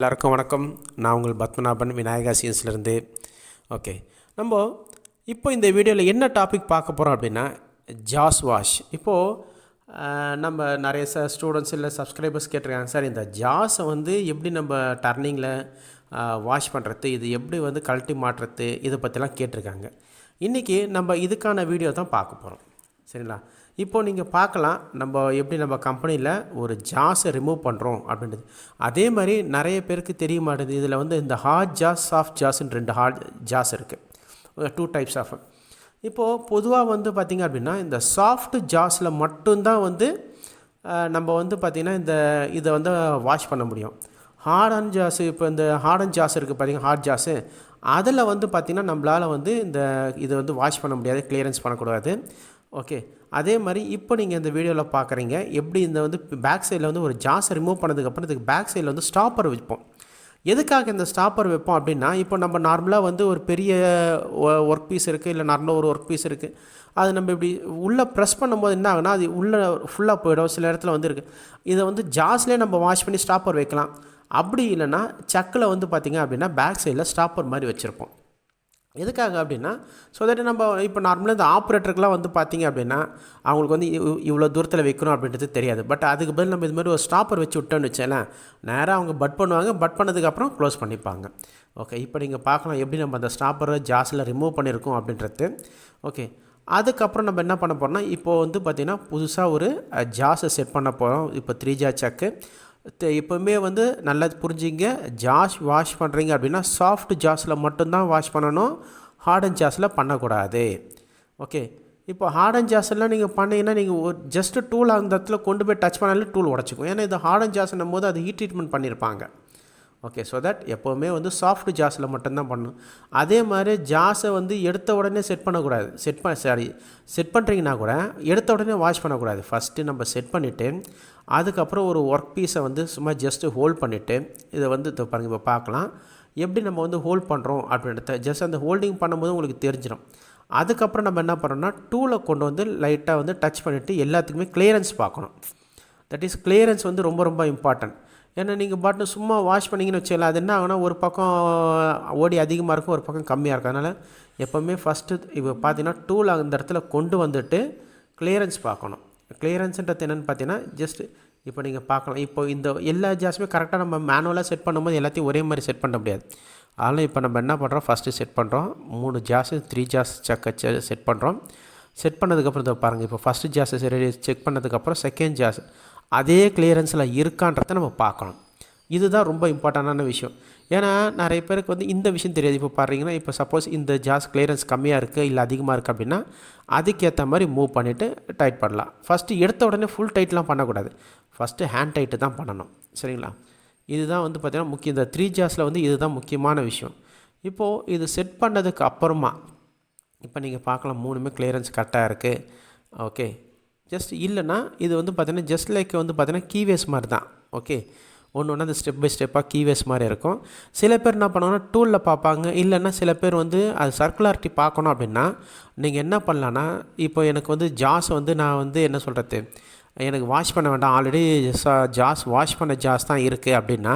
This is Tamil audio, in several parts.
எல்லாருக்கும் வணக்கம். நான் உங்கள் பத்மநாபன், விநாயகா சிஎன்ஸ்லேருந்து. ஓகே, நம்ம இப்போ இந்த வீடியோவில் என்ன டாபிக் பார்க்க போகிறோம் அப்படின்னா ஜாஸ் வாஷ். இப்போது நம்ம நிறைய ஸ்டூடெண்ட்ஸ் இல்லை சப்ஸ்கிரைபர்ஸ் கேட்டிருக்காங்க, சார் இந்த ஜாஸை எப்படி நம்ம டர்னிங்கில் வாஷ் பண்ணுறது, இது எப்படி கழட்டி மாட்டுறது, இதை பற்றிலாம் கேட்டிருக்காங்க. இன்றைக்கி நம்ம இதுக்கான வீடியோ தான் பார்க்க போகிறோம். சரிங்களா? இப்போது நீங்கள் பார்க்கலாம், நம்ம கம்பெனியில் ஒரு ஜாஸை ரிமூவ் பண்ணுறோம் அப்படின்றது. அதே மாதிரி நிறைய பேருக்கு தெரிய மாட்டேது. இதில் இந்த ஹார்ட் ஜாஸ், சாஃப்ட் ஜாஸ்ன்னு 2 ஹார்ட் ஜாஸ் இருக்குது. 2 டைப்ஸ் ஆஃப். இப்போது பொதுவாக பார்த்திங்க அப்படின்னா இந்த சாஃப்ட் ஜாஸில் மட்டும்தான் நம்ம பார்த்திங்கன்னா இதை வாஷ் பண்ண முடியும். ஹார்ட் அண்ட் ஜாஸு, இப்போ இந்த ஹார்ட் அண்ட் ஜாஸ் இருக்குது பார்த்திங்கன்னா, ஹார்ட் ஜாஸு அதில் பார்த்திங்கன்னா நம்மளால் இதை வாஷ் பண்ண முடியாது, கிளியரன்ஸ் பண்ணக்கூடாது. ஓகே, அதே மாதிரி இப்போ நீங்கள் இந்த வீடியோவில் பார்க்குறீங்க எப்படி இந்த பேக் சைடில் ஒரு ஜாஸை ரிமூவ் பண்ணதுக்கப்புறம் இதுக்கு பேக் சைடில் ஸ்டாப்பர் வைப்போம். எதுக்காக இந்த ஸ்டாப்பர் வைப்போம் அப்படின்னா, இப்போ நம்ம நார்மலாக ஒரு பெரிய ஒர்க் பீஸ் இருக்குது, இல்லை நார்மலாக ஒரு ஒர்க் பீஸ் இருக்குது, அது நம்ம இப்படி உள்ளே ப்ரெஸ் பண்ணும்போது என்ன ஆகுனா அது உள்ளே ஃபுல்லாக போயிடும். சில இடத்துல இருக்குது, இதை ஜாஸ்லேயே நம்ம வாஷ் பண்ணி ஸ்டாப்பர் வைக்கலாம். அப்படி இல்லைன்னா சக்கில் பார்த்திங்க அப்படின்னா பேக் சைடில் ஸ்டாப்பர் மாதிரி வச்சுருப்போம். எதுக்காக அப்படின்னா, ஸோ தட் நம்ம இப்போ நார்மலாக இந்த ஆப்ரேட்டருக்குலாம் பார்த்திங்க அப்படின்னா அவங்களுக்கு இவ்வளோ தூரத்தில் வைக்கணும் அப்படின்றது தெரியாது. பட் அதுக்கு பதில் நம்ம இது மாதிரி ஒரு ஸ்டாப்பர் வச்சு விட்டோன்னு வச்சேன், நேராக அவங்க பட் பண்ணுவாங்க, பட் பண்ணதுக்கப்புறம் க்ளோஸ் பண்ணிப்பாங்க. ஓகே, இப்போ நீங்கள் பார்க்கலாம் எப்படி நம்ம அந்த ஸ்டாப்பரை ஜாஸில் ரிமூவ் பண்ணியிருக்கோம் அப்படின்றது. ஓகே, அதுக்கப்புறம் நம்ம என்ன பண்ண போகிறோம்னா, இப்போது பார்த்திங்கன்னா புதுசாக ஒரு ஜாஸை செட் பண்ண போகிறோம். இப்போ 3 ஜார் சக்கு. எப்போவுமே நல்லா புரிஞ்சிங்க, ஜாஸ் வாஷ் பண்ணுறீங்க அப்படின்னா சாஃப்ட் ஜாஸில் மட்டும்தான் வாஷ் பண்ணணும், ஹார்ட் அண்ட் ஜாஸில் பண்ணக்கூடாது. ஓகே, இப்போ ஹார்ட் அண்ட் ஜாஸெல்லாம் நீங்கள் பண்ணிங்கன்னா நீங்கள் ஒரு ஜஸ்ட்டு டூல் அந்த இடத்துல கொண்டு போய் டச் பண்ணாலே டூல் உடச்சிக்கும். ஏன்னா இது ஹார்ட் அண்ட் ஜாஸ்ன்னும் போது அது ஹீட் ட்ரீட்மெண்ட் பண்ணியிருப்பாங்க. ஓகே, ஸோ தட் எப்போவுமே சாஃப்ட் ஜாஸில் மட்டும்தான் பண்ணணும். அதே மாதிரி ஜாஸை எடுத்த உடனே செட் பண்ணக்கூடாது. செட் பண்ணுறீங்கன்னா கூட எடுத்த உடனே வாஷ் பண்ணக்கூடாது. ஃபஸ்ட்டு நம்ம செட் பண்ணிவிட்டு அதுக்கப்புறம் ஒரு ஒர்க் பீஸை சும்மா ஜஸ்ட்டு ஹோல்ட் பண்ணிவிட்டு இதை பாருங்கள், இப்போ பார்க்கலாம் எப்படி நம்ம ஹோல்ட் பண்ணுறோம் அப்படின்றத. ஜஸ்ட் அந்த ஹோல்டிங் பண்ணும்போது உங்களுக்கு தெரிஞ்சிடும். அதுக்கப்புறம் நம்ம என்ன பண்ணுறோம்னா டூலை கொண்டு லைட்டாக டச் பண்ணிவிட்டு எல்லாத்துக்குமே கிளியரன்ஸ் பார்க்கணும். தட் இஸ் கிளியரன்ஸ் ரொம்ப ரொம்ப இம்பார்ட்டன்ட். ஏன்னா நீங்கள் பாட்டு சும்மா வாஷ் பண்ணிங்கன்னு வச்சுக்கலாம், அது என்ன ஆகுனா ஒரு பக்கம் ஓடி அதிகமாக இருக்கும், ஒரு பக்கம் கம்மியாக இருக்கும். அதனால் எப்போவுமே ஃபஸ்ட்டு இப்போ பார்த்தீங்கன்னா டூல் அந்த இடத்துல கொண்டு வந்துட்டு கிளியரன்ஸ் பார்க்கணும். கிளியரன்ஸுன்றது என்னென்னு பார்த்தீங்கன்னா ஜஸ்ட் இப்போ நீங்கள் பார்க்கலாம், இப்போ இந்த எல்லா ஜாஸுமே கரெக்டாக நம்ம மேனுவலாக செட் பண்ணும்போது எல்லாத்தையும் ஒரே மாதிரி செட் பண்ண முடியாது. அதனால் இப்போ நம்ம என்ன பண்ணுறோம், ஃபஸ்ட்டு செட் பண்ணுறோம் 3 ஜாஸு 3 ஜாஸ் சக்கை செட் பண்ணுறோம். செட் பண்ணதுக்கப்புறம் இதை பாருங்கள், இப்போ ஃபஸ்ட்டு ஜாஸை சரி செக் பண்ணதுக்கப்புறம் செகண்ட் ஜாஸ் அதே கிளியரன்ஸில் இருக்கான்றதை நம்ம பார்க்கணும். இதுதான் ரொம்ப இம்பார்ட்டண்டான விஷயம். ஏன்னா நிறைய பேருக்கு இந்த விஷயம் தெரியாது. இப்போ பாருங்கன்னா, இப்போ சப்போஸ் இந்த ஜாஸ் கிளியரன்ஸ் கம்மியாக இருக்குது இல்லை அதிகமாக இருக்குது அப்படின்னா அதுக்கேற்ற மாதிரி மூவ் பண்ணிவிட்டு டைட் பண்ணலாம். ஃபஸ்ட்டு எடுத்த உடனே ஃபுல் டைட்லாம் பண்ணக்கூடாது, ஃபஸ்ட்டு ஹேண்ட் டைட்டு தான் பண்ணணும். சரிங்களா? இதுதான் பார்த்திங்கன்னா முக்கியம். இந்த 3 ஜாஸில் இதுதான் முக்கியமான விஷயம். இப்போது இது செட் பண்ணதுக்கு அப்புறமா இப்போ நீங்கள் பார்க்கலாம் 3மே கிளியரன்ஸ் கரெக்டாக இருக்குது. ஓகே, ஜஸ்ட் இல்லைன்னா இது பார்த்திங்கன்னா ஜஸ்ட் லைக் பார்த்திங்கன்னா கீவேஸ் மாதிரி தான். ஓகே, ஒன்று அந்த ஸ்டெப் பை ஸ்டெப்பாக கீவேஸ் மாதிரி இருக்கும். சில பேர் என்ன பண்ணுவாங்கன்னா டூலில் பார்ப்பாங்க, இல்லைன்னா சில பேர் அது சர்க்குலாரிட்டி பார்க்கணும் அப்படின்னா நீங்கள் என்ன பண்ணலான்னா, இப்போ எனக்கு ஜாஸ் நான் என்ன சொல்கிறது, எனக்கு வாஷ் பண்ண வேண்டாம், ஆல்ரெடி ஜாஸ் வாஷ் பண்ண ஜாஸ் தான் இருக்குது அப்படின்னா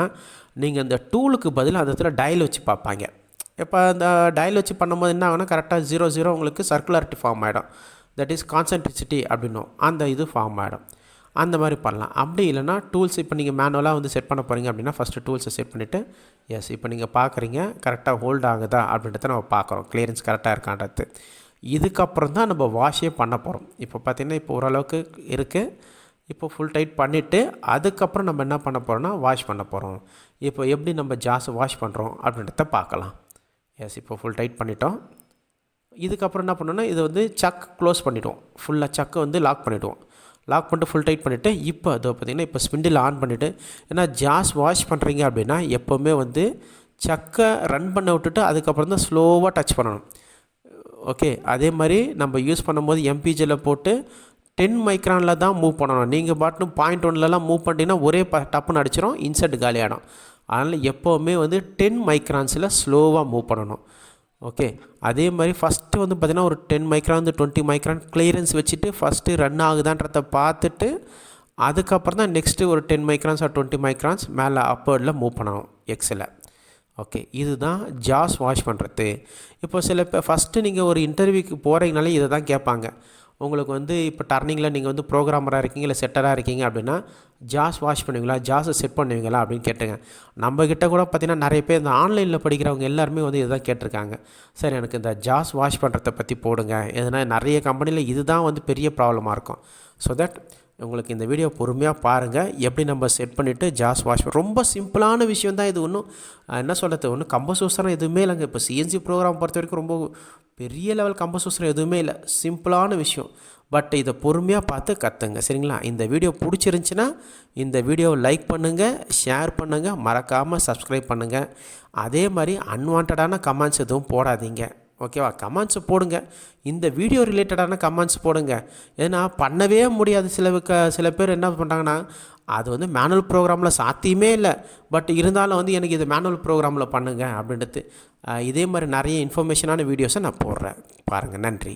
நீங்கள் அந்த டூலுக்கு பதில் அந்த இடத்துல டயல் வச்சு பார்ப்பாங்க. இப்போ அந்த டயல் வச்சு பண்ணும்போது என்ன ஆகுனா கரெக்டாக 0 உங்களுக்கு சர்க்குலாரிட்டி ஃபார்ம் ஆகிடும். தட் இஸ் கான்சன்ட்ரிசிட்டி அப்படின்னும் அந்த இது ஃபார்ம் ஆகிடும். அந்த மாதிரி பண்ணலாம். அப்படி இல்லைனா டூல்ஸ் இப்போ நீங்கள் மேனுவலாக செட் பண்ண போகிறீங்க அப்படின்னா ஃபஸ்ட்டு டூல்ஸை செட் பண்ணிவிட்டு எஸ் இப்போ நீங்கள் பார்க்குறீங்க கரெக்டாக ஹோல்ட் ஆகுதா அப்படின்றத நம்ம பார்க்குறோம், கிளியரன்ஸ் கரெக்டாக இருக்கான்றது. இதுக்கப்புறம் தான் நம்ம வாஷே பண்ண போகிறோம். இப்போ பார்த்திங்கன்னா இப்போ ஓரளவுக்கு இருக்குது. இப்போ ஃபுல் டைட் பண்ணிவிட்டு அதுக்கப்புறம் நம்ம என்ன பண்ண போகிறோம்னா வாஷ் பண்ண போகிறோம். இப்போ எப்படி நம்ம ஜாஸை வாஷ் பண்ணுறோம் அப்படின்றத பார்க்கலாம். எஸ், இப்போ ஃபுல் டைட் பண்ணிட்டோம். இதுக்கப்புறம் என்ன பண்ணோன்னா இது சக் க்ளோஸ் பண்ணிவிடுவோம். ஃபுல்லாக சக்கை லாக் பண்ணிவிடுவோம். லாக் பண்ணிட்டு ஃபுல் டைட் பண்ணிவிட்டு இப்போ அதை பார்த்திங்கன்னா இப்போ ஸ்பிண்டில் ஆன் பண்ணிவிட்டு, ஏன்னா ஜாஸ் வாஷ் பண்ணுறீங்க அப்படின்னா எப்போவுமே சக்கை ரன் பண்ண விட்டுட்டு அதுக்கப்புறம் தான் ஸ்லோவாக டச் பண்ணணும். ஓகே, அதே மாதிரி நம்ம யூஸ் பண்ணும்போது எம்பிஜியில் போட்டு 10 மைக்ரானில் தான் மூவ் பண்ணணும். நீங்கள் பாட்டும் 0.1லலாம் மூவ் பண்ணிட்டீங்கன்னா ஒரே டப்புன்னு அடிச்சிடும், இன்செட் காலியாகிடும். அதனால் எப்போவுமே 10 மைக்ரான்ஸில் ஸ்லோவாக மூவ் பண்ணணும். ஓகே, அதே மாதிரி ஃபஸ்ட்டு பார்த்திங்கன்னா ஒரு 10 மைக்ரான் 20 மைக்ரான் கிளியரன்ஸ் வச்சுட்டு ஃபஸ்ட்டு ரன் ஆகுதான்றதை பார்த்துட்டு அதுக்கப்புறம் தான் நெக்ஸ்ட்டு ஒரு 10 மைக்ரான்ஸ் ஆர் 20 மைக்ரான்ஸ் மேலே அப்பர்டில் மூவ் பண்ணணும். எக்ஸலை. ஓகே, இதுதான் ஜாஸ் வாஷ் பண்ணுறது. இப்போ சில பேர் ஃபஸ்ட்டு நீங்கள் ஒரு இன்டர்வியூக்கு போகிறீங்கனாலே இதை தான் கேட்பாங்க. உங்களுக்கு வந்து இப்போ டர்னிங்கில் நீங்கள் வந்து ப்ரோக்ராமராக இருக்கீங்க இல்லை செட்டராக இருக்கீங்க அப்படின்னா ஜாஸ் வாஷ் பண்ணுவீங்களா, ஜாஸை செட் பண்ணுவீங்களா அப்படின்னு கேட்டுங்க. நம்மக்கிட்ட கூட பார்த்திங்கன்னா நிறைய பேர் இந்த ஆன்லைனில் படிக்கிறவங்க எல்லாருமே வந்து இதுதான் கேட்டிருக்காங்க. சார் எனக்கு இந்த ஜாஸ் வாஷ் பண்ணுறதை பற்றி போடுங்க. எதனா நிறைய கம்பெனியில் இதுதான் வந்து பெரிய ப்ராப்ளமாக இருக்கும். ஸோ தட் உங்களுக்கு இந்த வீடியோ பொறுமையாக பாருங்கள், எப்படி நம்ம செட் பண்ணிவிட்டு ஜாஸ் வாஷ் ரொம்ப சிம்பிளான விஷயம் தான் இது. ஒன்றும் என்ன சொல்கிறது, ஒன்றும் கம்பசூசரம் எதுவுமே இல்லைங்க. இப்போ சிஎன்சி ப்ரோக்ராம் பொறுத்த வரைக்கும் ரொம்ப பெரிய லெவல் கம்பசூசரம் எதுவுமே இல்லை, சிம்பிளான விஷயம். பட் இதை பொறுமையாக பார்த்து கற்றுங்க, சரிங்களா? இந்த வீடியோ பிடிச்சிருந்துச்சின்னா இந்த வீடியோவை லைக் பண்ணுங்கள், ஷேர் பண்ணுங்கள், மறக்காமல் சப்ஸ்கிரைப் பண்ணுங்கள். அதே மாதிரி அன்வான்டான கமெண்ட்ஸ் எதுவும் போடாதீங்க, ஓகேவா? கமெண்ட்ஸ் போடுங்க, இந்த வீடியோ ரிலேட்டடான கமெண்ட்ஸ் போடுங்க. ஏன்னா பண்ணவே முடியாது. சில பேர் என்ன பண்ணுறாங்கன்னா, அது வந்து மேனுவல் ப்ரோக்ராமில் சாத்தியமே இல்லை, பட் இருந்தாலும் வந்து எனக்கு இது மேனுவல் ப்ரோக்ராமில் பண்ணுங்கள் அப்படின்றது. இதே மாதிரி நிறைய இன்ஃபர்மேஷனான வீடியோஸை நான் போடுறேன், பாருங்கள். நன்றி.